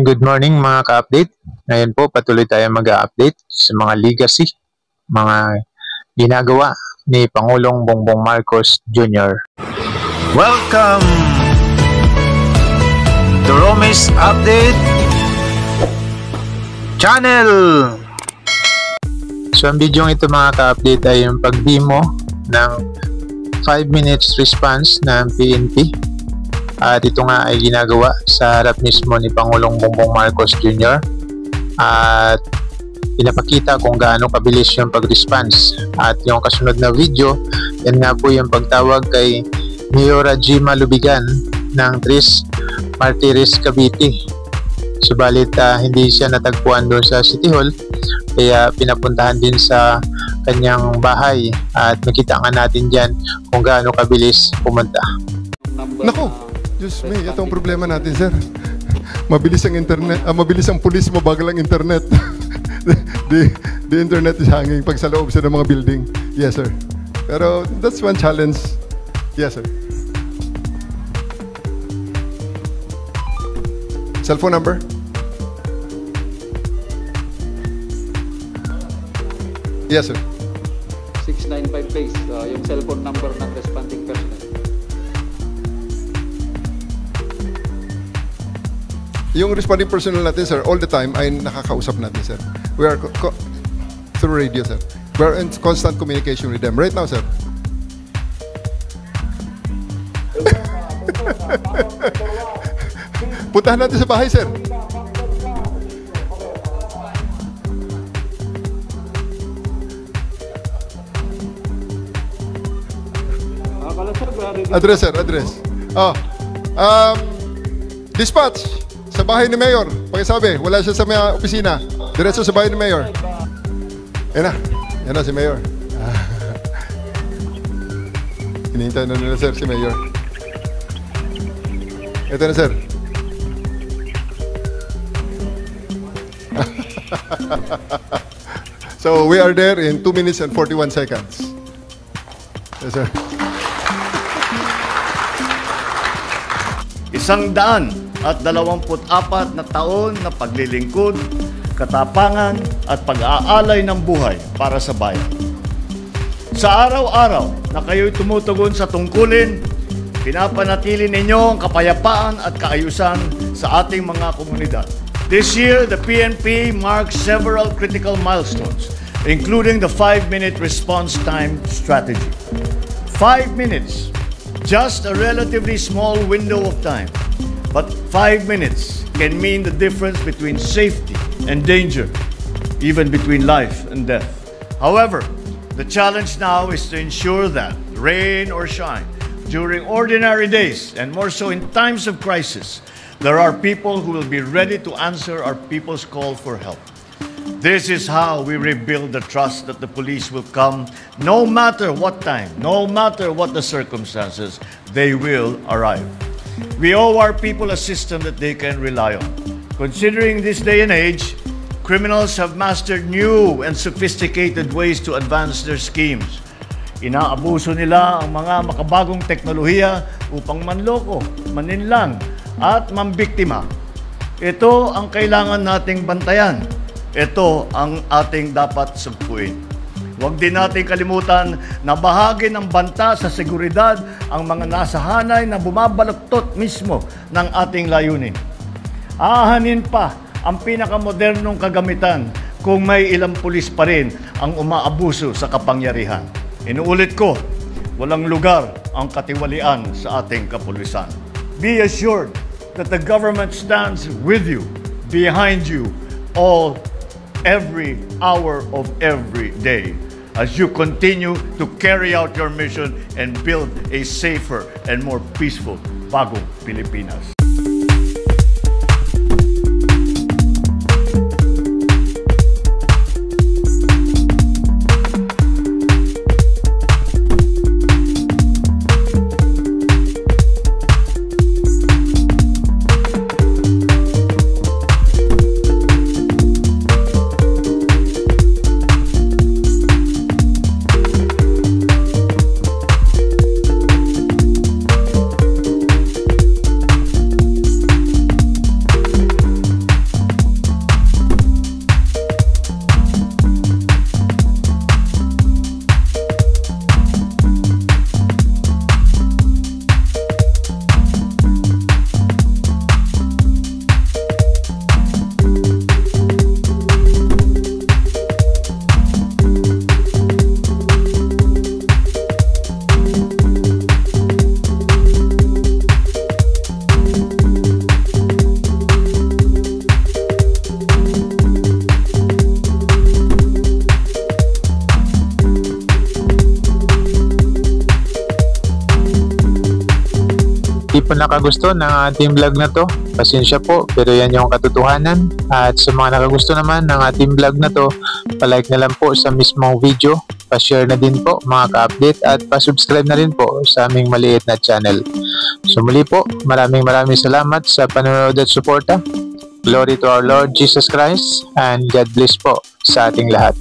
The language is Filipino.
Good morning mga ka-update. Ngayon po patuloy tayo mag-update sa mga legacy, mga ginagawa ni Pangulong Bongbong Marcos Jr. Welcome to Romis Update Channel! So ang video ito mga ka-update ay yung pag-demo ng 5 minutes response ng PNP. At ito nga ay ginagawa sa harap mismo ni Pangulong Bongbong Marcos Jr. At pinapakita kung gaano kabilis yung pag-response. At yung kasunod na video, yan nga po yung pagtawag kay Mayor Jima Lubigan ng Tres Martires Cavite. Subalit hindi siya natagpuan doon sa City Hall, kaya pinapuntahan din sa kanyang bahay at nakita nga natin dyan kung gaano kabilis pumunta. Naku! Diyos me, ito ang problema natin, sir. Mabilis ang internet, mabilis ang pulis, mabagal ang internet. the internet is hanging pag sa loob sa mga building. Yes, sir. Pero that's one challenge. Yes, sir. Cellphone number? Yes, sir. 695 please, yung cellphone number ng responding personnel. Yung responding personnel natin, sir, all the time ay nakakausap natin, sir. We are through radio, sir. We are in constant communication with them. Right now, sir. Puntahan natin sa bahay, sir. Address, sir, address. Dispatch. Sa bahay ni Mayor. Pakisabi, wala siya sa may opisina. Diretso sa bahay ni Mayor. Yan na si Mayor. Hinihintay na nila, sir, si Mayor. Ito na, sir. So, we are there in 2 minutes and 41 seconds. Yes, sir. 124 na taon na paglilingkod, katapangan at pag-aalay ng buhay para sa bayan. Sa araw-araw na kayo'y tumutugon sa tungkulin, pinapanatili ninyo ang kapayapaan at kaayusan sa ating mga komunidad. This year, the PNP marks several critical milestones, including the 5-minute response time strategy. 5 minutes, just a relatively small window of time. But 5 minutes can mean the difference between safety and danger, even between life and death. However, the challenge now is to ensure that, rain or shine, during ordinary days, and more so in times of crisis, there are people who will be ready to answer our people's call for help. This is how we rebuild the trust that the police will come, no matter what time, no matter what the circumstances, they will arrive. We owe our people a system that they can rely on. Considering this day and age, criminals have mastered new and sophisticated ways to advance their schemes. Inaabuso nila ang mga makabagong teknolohiya upang manloko, maninlang, at mambiktima. Ito ang kailangan nating bantayan. Ito ang ating dapat sugpuin. Huwag din natin kalimutan na bahagi ng banta sa seguridad ang mga nasa hanay na bumabaluktot mismo ng ating layunin. Aanin pa ang pinakamodernong kagamitan kung may ilang pulis pa rin ang umaabuso sa kapangyarihan. Inuulit ko, walang lugar ang katiwalian sa ating kapulisan. Be assured that the government stands with you, behind you, every hour of every day, as you continue to carry out your mission and build a safer and more peaceful bagong Pilipinas. di po nakagusto ng ating vlog na to, pasensya po, pero yan yung katotohanan. At sa mga nakagusto naman ng ating vlog na to, palike na lang po sa mismong video, pa-share na din po mga ka-update, at pa-subscribe na rin po sa aming maliit na channel. So muli po, maraming salamat sa panonood at suporta. Glory to our Lord Jesus Christ, and God bless po sa ating lahat.